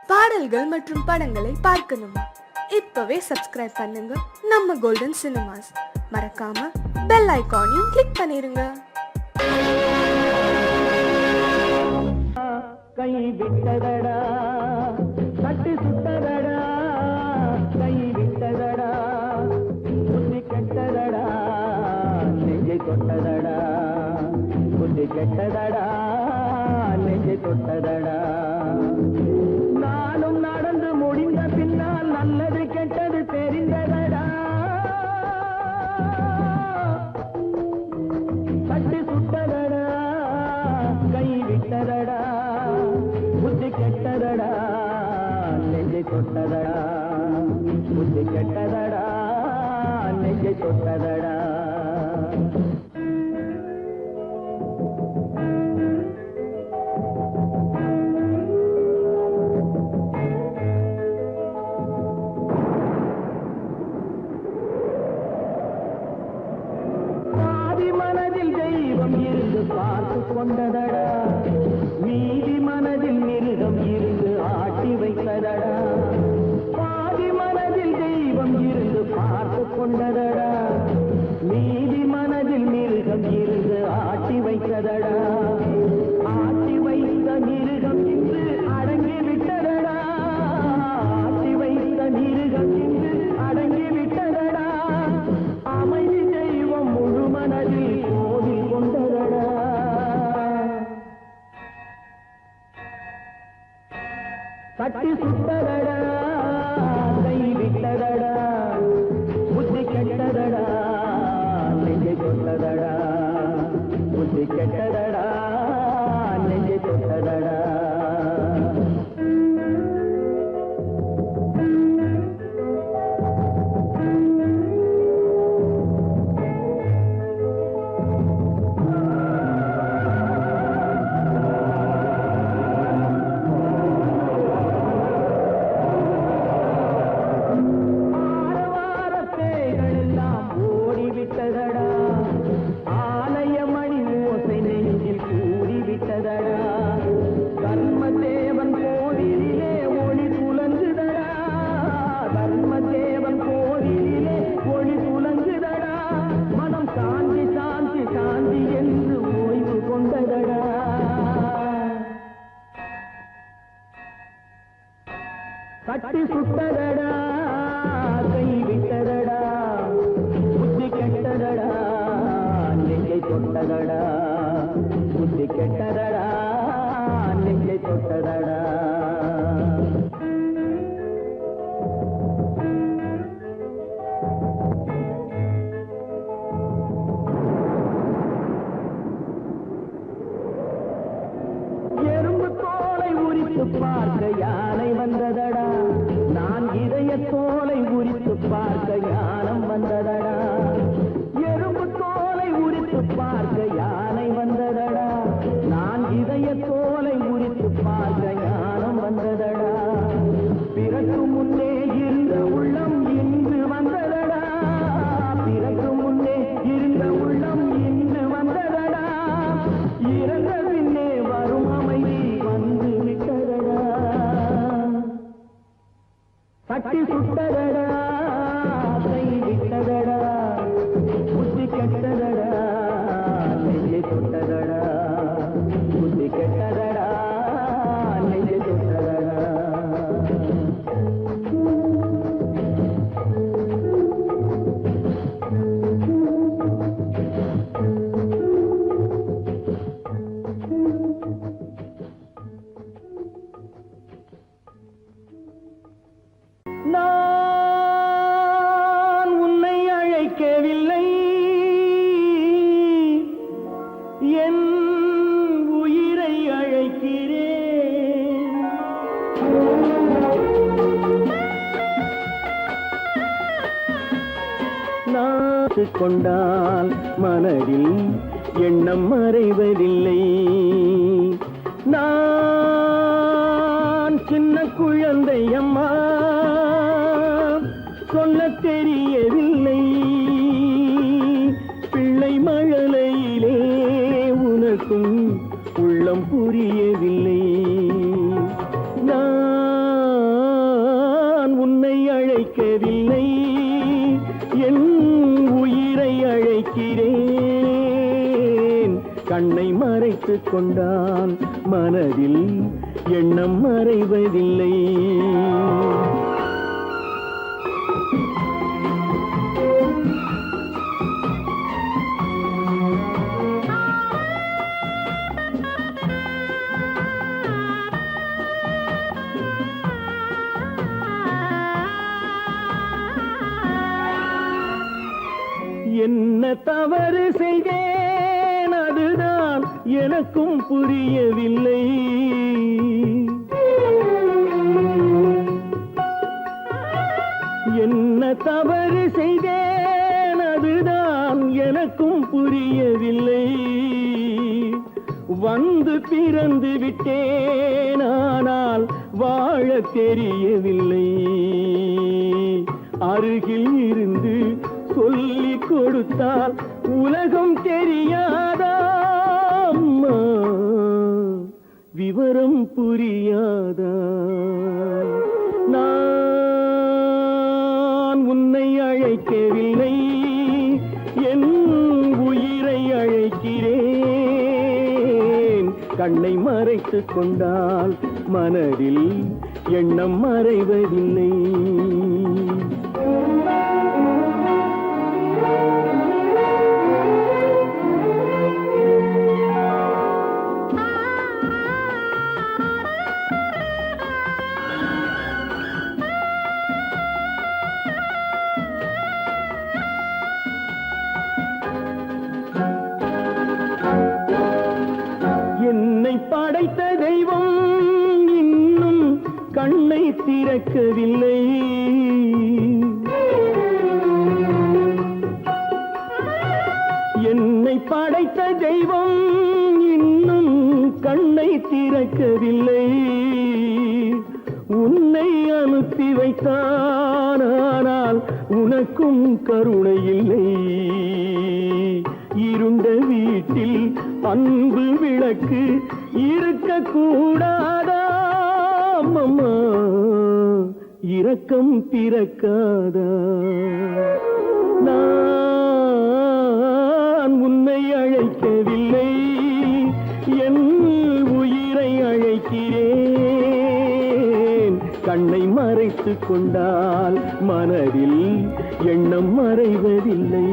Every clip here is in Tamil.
பாடல்கள் மற்றும் படங்களை பார்க்கணுமா? இப்பவே சப்ஸ்கிரைப் பண்ணுங்க நம்ம கோல்டன் சினிமாஸ். மறக்காம பெல் ஐகானையும் கிளிக் பண்ணிருங்க. கை விட்டதடா கட்டி சுட்டதடா, கை விட்டதடா புத்தி கெட்டதடா, நெஞ்சை தொட்டதடா, புத்தி கெட்டதடா, நெஞ்சை தொட்டதடா. நானும் நடந்து முடிந்த பின்னால் நல்லது கெட்டது தெரிந்ததடா, கட்டி சுட்டதடா, கை விட்டதடா, புத்தி கெட்டதடா, நெஞ்சை தொட்டதடா, புத்தி கெட்டதடா, நெஞ்சை தொட்டதடா. பார்த்து கொண்டதடா, மீதி மனதில் மிருகம் இருந்து ஆட்டி வைத்ததடா. பாதி மனதில் தெய்வம் இருந்து பார்த்து கொண்டதடா, மீதி மனதில் மிருகம் இருந்து ஆட்டி வைத்ததடா. ஆட்டி வைத்த மிருகம் இன்று அடங்கி விட்டதடா, ஆட்டி வைத்த மிருகம் இன்று அடங்கி விட்டதடா. அமைதி தெய்வம் முழு மனதில் கோவில் கொண்டதடா. கட்டி சுட்டதடா, கை விட்டதடா, புத்தி கெட்டதடா, நெஞ்சை தொட்டதடா, புத்தி கெட்டதடா, நெஞ்சை தொட்டதடா. கட்டி சுட்டதடா, கை விட்டதடா, புத்தி கெட்டதடா, நெஞ்சை தொட்டதடா, புத்தி கெட்டதடா, நெஞ்சை தொட்டதடா. எறும்பு தோலை உரித்து பார்க்க யானை வந்ததடா, நான் இதய தோலை உரித்து பார்க்க ஞானம் வந்ததடா. எறும்பு தோலை உரித்து பார்க்க யானை வந்ததடா, நான் இதய தோலை உரித்து பார்க்க ஞானம் வந்ததடா. பிறகு முன்னே இருந்த உள்ளம் இன்று வந்ததடா, பிறகு முன்னே இருந்த உள்ளம் இன்று வந்ததடா. இறந்த பின்னே வரும் அமைதி வந்து விட்டதடா. கட்டி சுட்டதடா, கை விட்டதடா, புத்தி கெட்டதடா, நெஞ்சை தொட்டதடா, புத்தி கெட்டதடா, நெஞ்சை தொட்டதடா. நான் உன்னை அழைக்கவில்லை, என் உயிரை அழைக்கிறேன். நாத்து கொண்டால் மனதில் எண்ணம் மறைவதில்லை. நான் சின்ன குழந்தை அம்மா, சொல்ல தெரியவில்லை. பிள்ளை மழலையிலே உனக்கும் உள்ளம் புரியவில்லை. நான் அழைக்கவில்லை, என் உயிரை அழைக்கிறேன். கண்ணை மறைத்துக் கொண்டால் மனதில் எண்ணம் மறைவதில்லை. என்ன தவறு செய்தேன், அதுதான் எனக்கும் புரியவில்லை. என்ன தவறு செய்தேன், அதுதான் எனக்கும் புரியவில்லை. வந்து பிறந்து விட்டேன், ஆனால் வாழ தெரியவில்லை. அருகில் இருந்து சொல்லிக் கொடுத்தால் உலகம் தெரியாதா அம்மா, விவரம் புரியாதா? நான் உன்னை அழைக்கவில்லை, என் உயிரை அழைக்கிறேன். கண்ணை மறைத்துக் கொண்டால் மனதில் எண்ணம் மறைவதில்லை. என்னை படைத்த தெய்வம் இன்னும் கண்ணை திறக்கவில்லை. என்னை படைத்த தெய்வம் இன்னும் கண்ணை திறக்கவில்லை. உன்னை அனுப்பி வைத்தான், ஆனால் உனக்கும் கருணை இல்லை. இருண்ட வீட்டில் அன்பு விளக்கு இருக்க கூடாதா அம்மா, இரக்கம் பிறக்காதா? நான் உன்னை அழைக்கவில்லை, என் உயிரை அழைக்கிறேன். கண்ணை மறைத்துக் கொண்டால் மனதில் எண்ணம் மறைவதில்லை.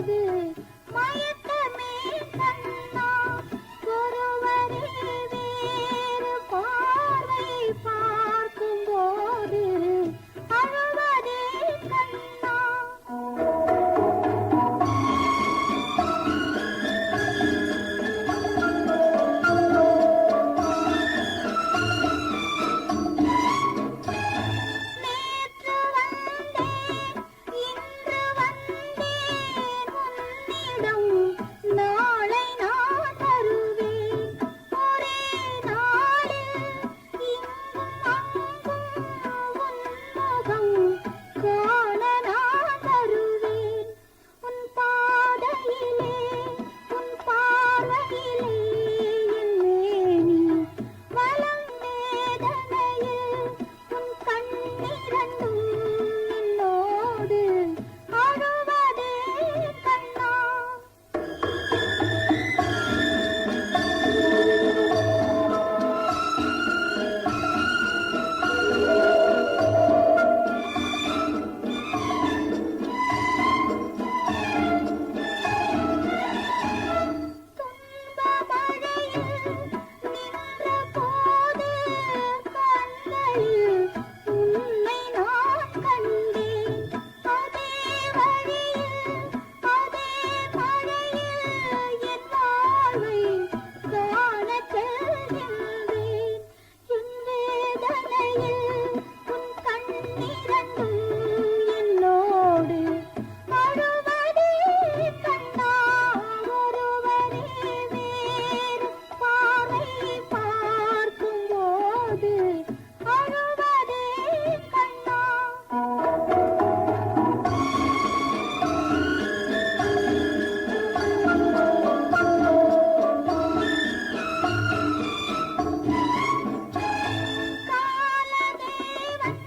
போது மயக்கமே கண்ணா ஒருவரே வேறு பார்வை பார்க்கும் போது அழுவதே கண்ணா நேற்று வந்தேன் இன்று வந்தேன் உன்னிடம் நாளை நான் வருவேன் ஒரே நாளில் இங்கும் அங்கும் உன்முகம் காண நான் வருவேன் உன் பாதையிலே உன் பார்வையிலே என் மேனி வலம் வேதனையில் உன் கண்ணிரண்டும் என்னோடு அழுவதே கண்ணா துன்ப மழையில் நின்ற போது கண்களில் உன்னை நான் கண்டேன் அதே வழியில் அதே மழையில் என் வாழ்வை காணச் செல்கின்றேன் என் வேதனையில் உன் கண்ணிரண்டும் என்னோடு அழுவதே கண்ணா ஒருவரே வேறு பார்வை பார்க்கும் போது அழுவதே கண்ணா காலதேவன்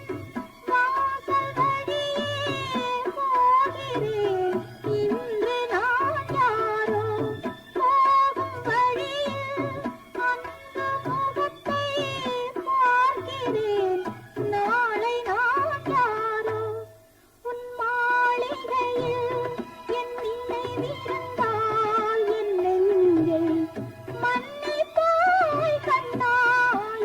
வாசல் வழியே போகிறேன் இன்று நான் யாரோ போகும் வழியில் அந்த முகத்தை பார்க்கிறேன் நாளை நான் யாரோ உன் மாளிகையில் என் நினைவிருந்தால் என் நெஞ்சை மன்னிப்பாய் கண்ணா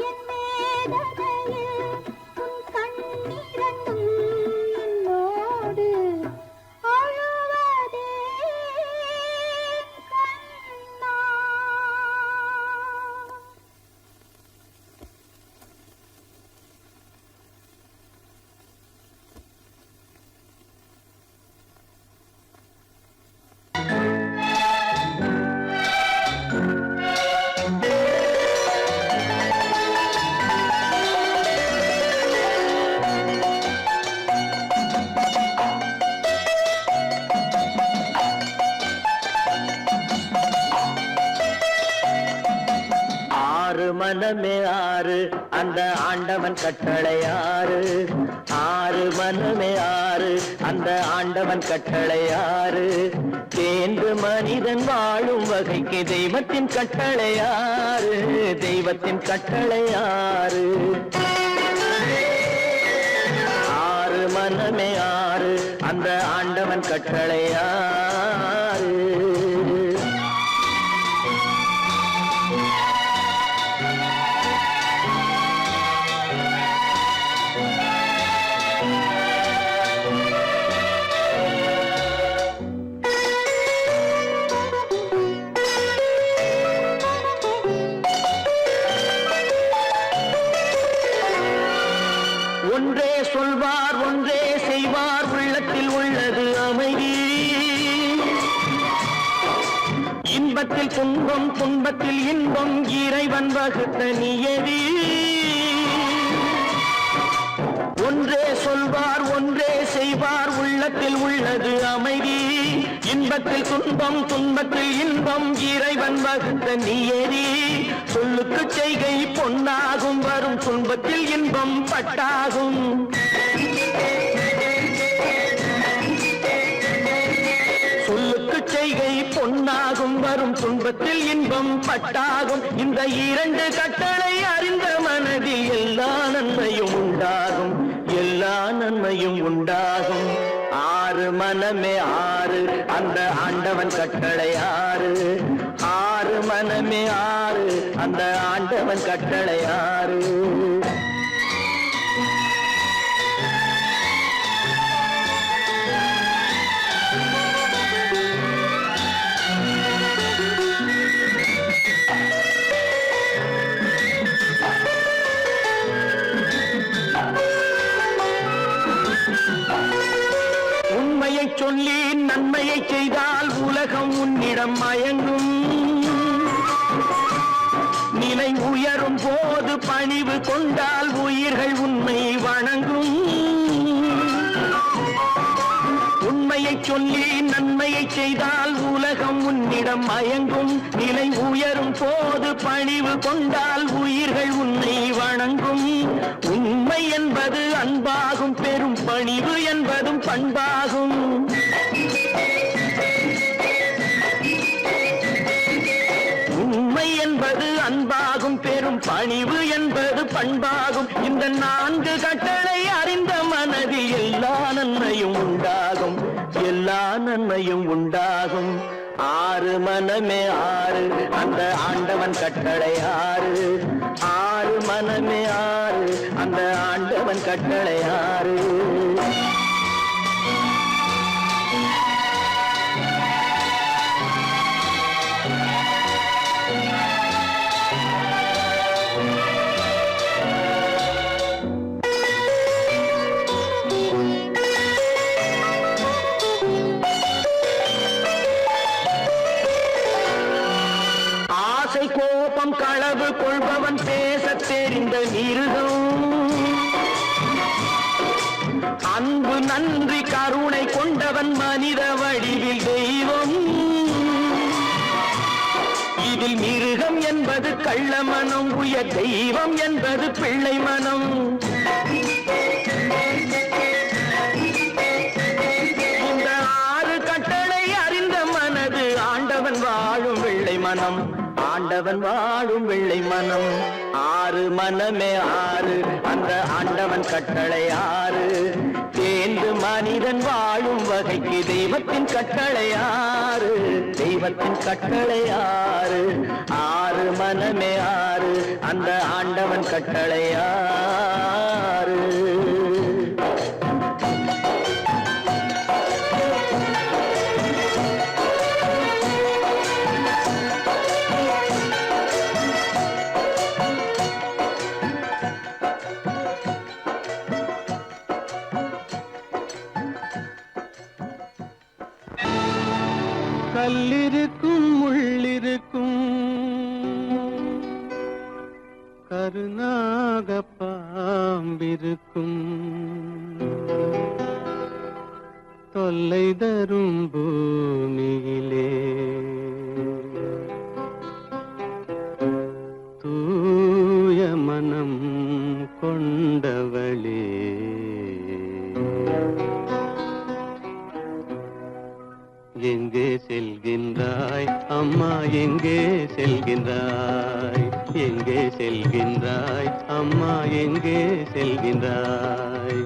என் வேதனையில் உன் கண்ணிரண்டும் என்னோடு அழுவதே கண்ணா ஆறு மனமே ஆறு அந்த ஆண்டவன் கட்டளை ஆறு ஆறு மனமே ஆறு அந்த ஆண்டவன் கட்டளை ஆறு தேர்ந்து மனிதன் வாழும் வகைக்கு தெய்வத்தின் கட்டளை ஆறு தெய்வத்தின் கட்டளை ஆறு ஆறு மனமே ஆறு அந்த ஆண்டவன் கட்டளை ஆறு ஒன்றே சொல்வார் ஒன்றே செய்வார் உள்ளத்தில் உள்ளது அமைதி இன்பத்தில் துன்பம் துன்பத்தில் இன்பம் இறைவன் வகுத்த நியதி ஒன்றே சொல்வார் ஒன்றே செய்வார் உள்ளத்தில் உள்ளது அமைதி இன்பத்தில் துன்பம் துன்பத்தில் இன்பம் இறைவன் வகுத்த நியதி சொல்லுக்கு செய்கை பொன்னாகும் வரும் துன்பத்தில் இன்பம் பட்டாகும் சொல்லுக்கு செய்கை பொன்னாகும் வரும் துன்பத்தில் இன்பம் பட்டாகும் இந்த இரண்டு கட்டளை அறிந்த மனதில் எல்லா நன்மையும் உண்டாகும் எல்லா எல்லா நன்மையும் உண்டாகும். ஆறு மனமே ஆறு, அந்த ஆண்டவன் கட்டளை ஆறு. ஆறு மனமே ஆறு, அந்த ஆண்டவன் கட்டளை ஆறு. உண்மையை சொல்லி நன்மையை செய்தால் உலகம் உன்னிடம் மயங்கும். நிலை உயரும் போது பணிவு கொண்டால் உயிர்கள் உன்னை வணங்கும். உண்மையை சொல்லி நன்மையை செய்தால் உலகம் உன்னிடம் மயங்கும். நிலை உயரும் போது பணிவு கொண்டால் உயிர்கள் உன்னை வணங்கும். உண்மை என்பது அன்பாகும், பெரும் பணிவு என்பதும் பண்பாகும். உண்மை என்பது அன்பாகும், பெரும் பணிவு என்பது பண்பாகும். இந்த 4 கட்டளை அறிந்த மனதில் எல்லா நன்மையும் உண்டாகும், எல்லா நன்மையும் உண்டாகும். ஆறு மனமே ஆறு, அந்த ஆண்டவன் கட்டளை ஆறு. ஆறு மனமே ஆறு, அந்த ஆண்டவன் கட்டளை ஆறு. கோபம் களவு கொள்பவன் பேசத் தெரிந்த மிருகம். அன்பு நன்றி கருணை கொண்டவன் மனித வடிவில் தெய்வம். இதில் மிருகம் என்பது கள்ள மனம், உயர் தெய்வம் என்பது பிள்ளை மனம். இந்த 6 கட்டளை அறிந்த மனது ஆண்டவன் வாழும் வெள்ளை மனம், ஆண்டவன் வாழும் வெள்ளை மனம். ஆறு மனமே ஆறு, அந்த ஆண்டவன் கட்டளை ஆறு. தேர்ந்து மனிதன் வாழும் வகைக்கு தெய்வத்தின் கட்டளை ஆறு, தெய்வத்தின் கட்டளை ஆறு. ஆறு மனமே ஆறு, அந்த ஆண்டவன் கட்டளை ஆறு. கல்லிருக்கும் முள்ளிருக்கும், கருநாக பாம்பிருக்கும், தொல்லை தரும் பூமியிலே தூய மனம் கொண்டவளே. எங்கே செல்கின்றாய் அம்மா, எங்கே செல்கின்றாய்? எங்கே செல்கின்றாய் அம்மா, எங்கே செல்கின்றாய்?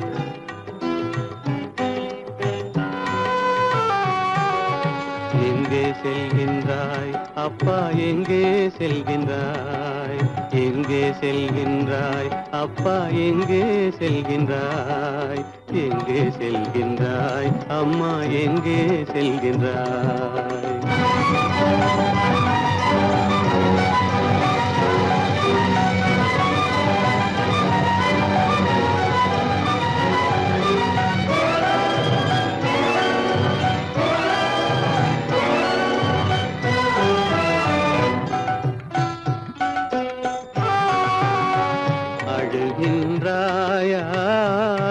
எங்கே செல்கின்றாய் அப்பா, எங்கே செல்கின்றாய்? எங்கே செல்கின்றாய் அப்பா, எங்கே செல்கின்றாய்? எங்கே செல்கின்றாய் அம்மா, எங்கே செல்கின்றாய்?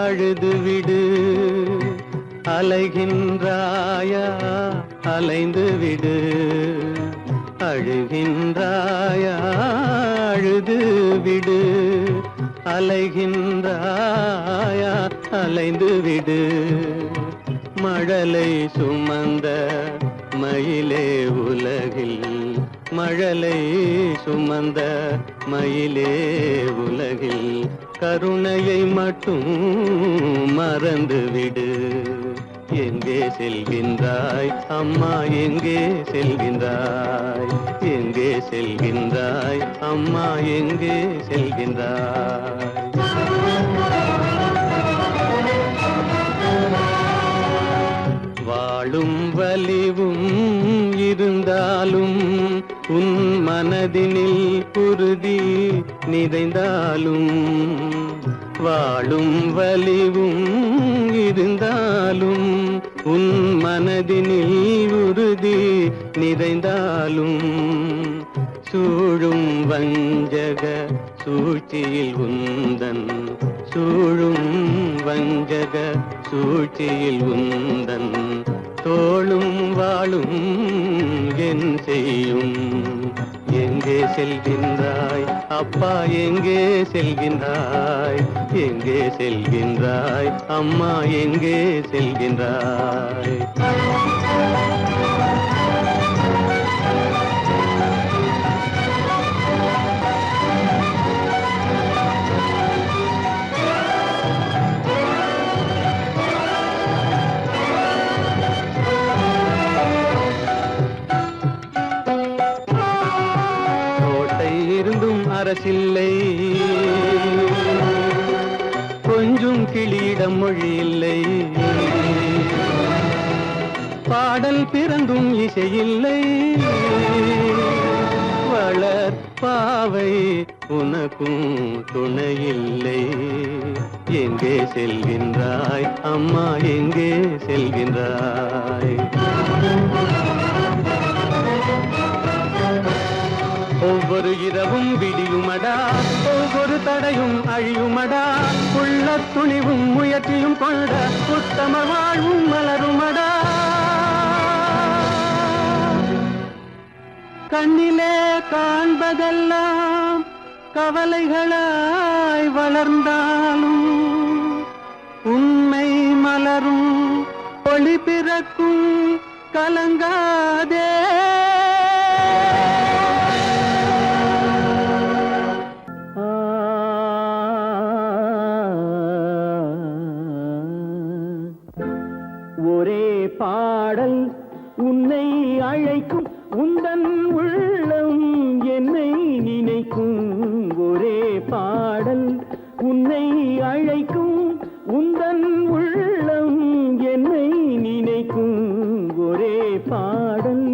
அழுது விடு, அலைகின்றாயா அலைந்து விடு. அழுகின்றாயா அழுது விடு, அலைகின்றாயா அலைந்து விடு. மழலை சுமந்த மயிலே உலகில், மழலை சுமந்த மயிலே உலகில் கருணையை மட்டும் மறந்துவிடு. எங்கே செல்கின்றாய் அம்மா, எங்கே செல்கின்றாய்? எங்கே செல்கின்றாய் அம்மா, எங்கே செல்கின்றாய்? வாழும் வலிவும் இருந்தாலும் உன் மனதினில் உறுதி நிறைந்தாலும், வாழும் வலிவும் இருந்தாலும் உன் மனதினில் உறுதி நிறைந்தாலும், சூழும் வஞ்சக சூழ்ச்சியில் உந்தன், சூழும் வஞ்சக சூழ்ச்சியில் உந்தன் தோளும் வாழும் என் செய்யும். எங்கே செல்கின்றாய் அப்பா, எங்கே செல்கின்றாய்? எங்கே செல்கின்றாய் அம்மா, எங்கே செல்கின்றாய்? அரசில்லை, கொஞ்சம் கிளியிடம் மொழி இல்லை, பாடல் பிறந்தும் இசையில்லை, வளர் பாவை உனக்கும் துணையில்லை. எங்கே செல்கின்றாய் அம்மா, எங்கே செல்கின்றாய்? ஒவ்வொரு இரவும் விடியுமடா, ஒவ்வொரு தடையும் அழியுமடா, உள்ள துணிவும் முயற்சியும் கொண்ட உத்தம வாழ்வும் மலருமடா. கண்ணிலே காண்பதெல்லாம் கவலைகளாய் வளர்ந்தாலும், உண்மை மலரும் ஒளி பிறக்கும் கலங்காதே. ஒரே பாடல் உன்னை அழைக்கும், உந்தன் உள்ளம் என்னை நினைக்கும். ஒரே பாடல் உன்னை அழைக்கும், உந்தன் உள்ளம் என்னை நினைக்கும். ஒரே பாடல்.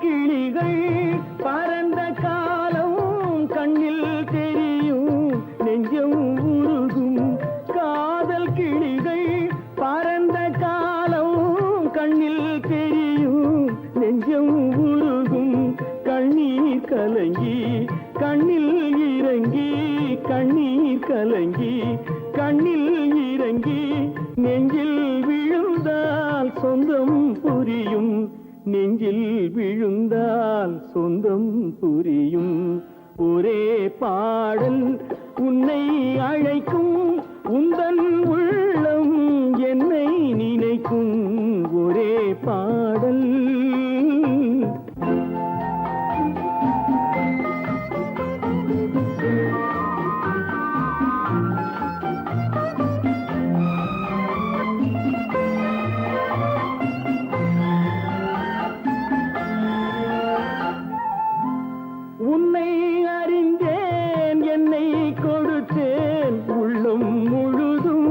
கிளிகள் பறந்த காலம் கண்ணில் தெரியும், நெஞ்சம் உருகும். காதல் கிளிகள் பறந்த காலம் கண்ணில் தெரியும், நெஞ்சம் உருகும். கண்ணீர் கலங்கி கண்ணில் இறங்கி, கண்ணீர் கலங்கி கண்ணில் இறங்கி, நெஞ்சில் விழுந்தால் சொந்தம் புரியும், நெஞ்சில் விழுந்தால் சொந்தம் புரியும். ஒரே பாடல் உன்னை அழைக்கும், உந்தன் உள்ளம் என்னை நினைக்கும். ஒரே பாடல். உன்னை அறிந்தேன், என்னை கொடுத்தேன், உள்ளம் முழுதும்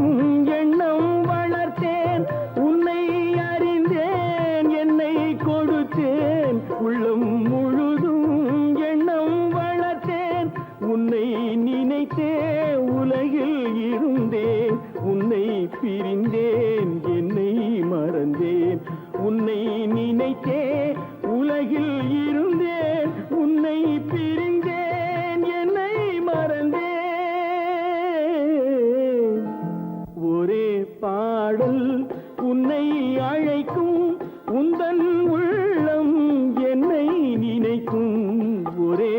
எண்ணம் வளர்த்தேன். உன்னை அறிந்தேன், என்னை கொடுத்தேன், உள்ளம் முழுதும் எண்ணம் வளர்த்தேன். உன்னை நினைத்தே உலகில் இருந்தேன், உன்னை பிரிந்தேன், என்னை மறந்தேன். உன்னை நினைத்தே உலகில் இருந்தேன், உன்னை பிரிந்தேன், என்னை மறந்தேன். ஒரே பாடல் உன்னை அழைக்கும், உந்தன் உள்ளம் என்னை நினைக்கும். ஒரே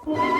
ஆ